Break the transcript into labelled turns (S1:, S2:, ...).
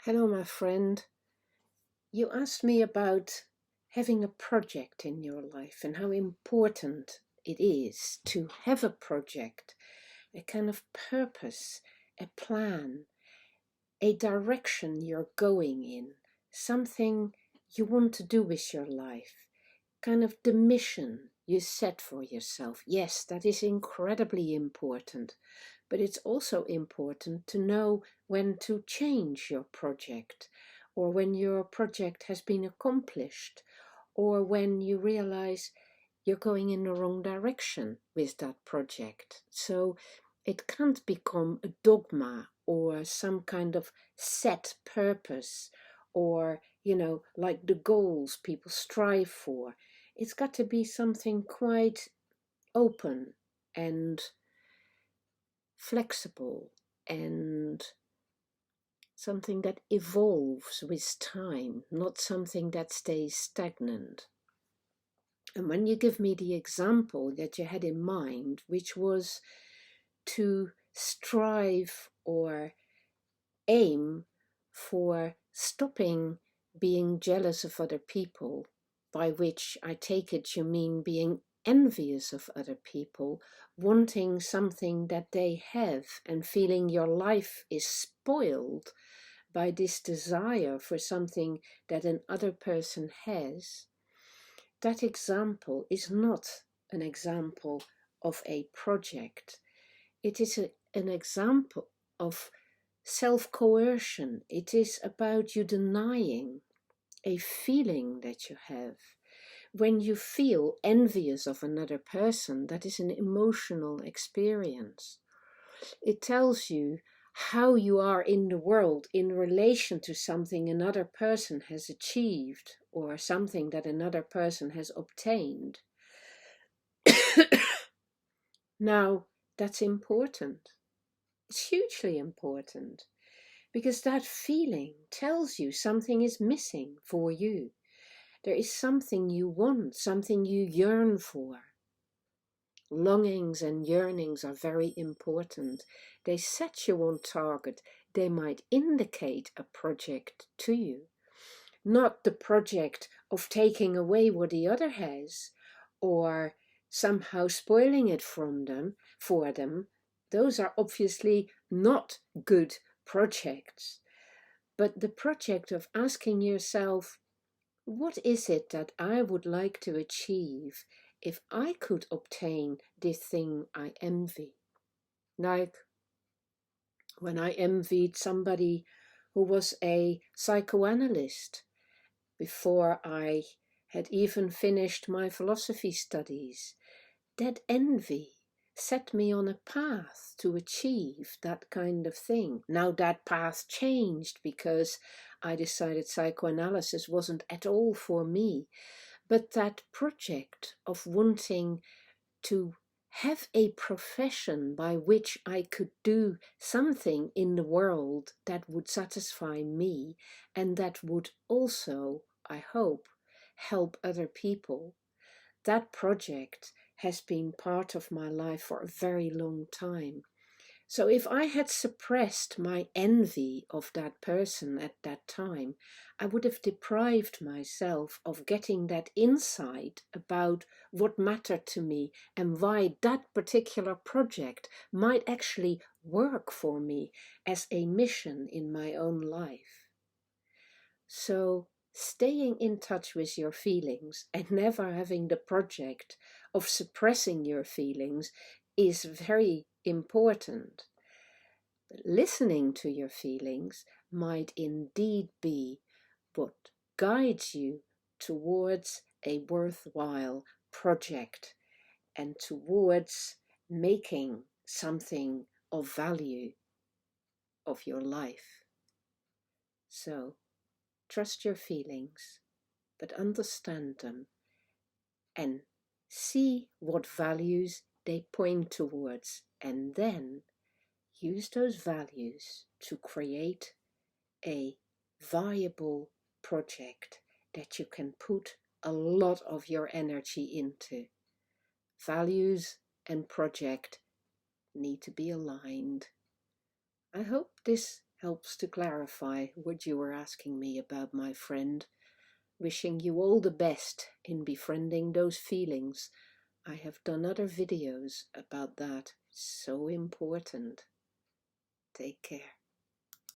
S1: Hello, my friend. You asked me about having a project in your life and how important it is to have a project, a kind of purpose, a plan, a direction you're going in, something you want to do with your life, kind of the mission you set for yourself. Yes, that is incredibly important, but it's also important to know when to change your project, or when your project has been accomplished, or when you realize you're going in the wrong direction with that project. So it can't become a dogma or some kind of set purpose or, like the goals people strive for. It's got to be something quite open and flexible and something that evolves with time, not something that stays stagnant. And when you give me the example that you had in mind, which was to strive or aim for stopping being jealous of other people, by which I take it you mean being envious of other people, wanting something that they have and feeling your life is spoiled by this desire for something that another person has, that example is not an example of a project. It is an example of self-coercion. It is about you denying a feeling that you have. When you feel envious of another person, that is an emotional experience. It tells you how you are in the world in relation to something another person has achieved or something that another person has obtained. Now, that's important. It's hugely important because that feeling tells you something is missing for you. There is something you want, something you yearn for. Longings and yearnings are very important. They set you on target. They might indicate a project to you. Not the project of taking away what the other has or somehow spoiling it from them for them. Those are obviously not good projects. But the project of asking yourself, what is it that I would like to achieve if I could obtain this thing I envy? Like when I envied somebody who was a psychoanalyst before I had even finished my philosophy studies. That envy set me on a path to achieve that kind of thing. Now that path changed because I decided psychoanalysis wasn't at all for me. But that project of wanting to have a profession by which I could do something in the world that would satisfy me and that would also, I hope, help other people. That project has been part of my life for a very long time. So if I had suppressed my envy of that person at that time, I would have deprived myself of getting that insight about what mattered to me and why that particular project might actually work for me as a mission in my own life. So staying in touch with your feelings and never having the project of suppressing your feelings is very important. Listening to your feelings might indeed be what guides you towards a worthwhile project and towards making something of value of your life. So, trust your feelings, but understand them and see what values they point towards, and then use those values to create a viable project that you can put a lot of your energy into. Values and project need to be aligned. I hope this helps to clarify what you were asking me about, my friend. Wishing you all the best in befriending those feelings. I have done other videos about that. So important. Take care.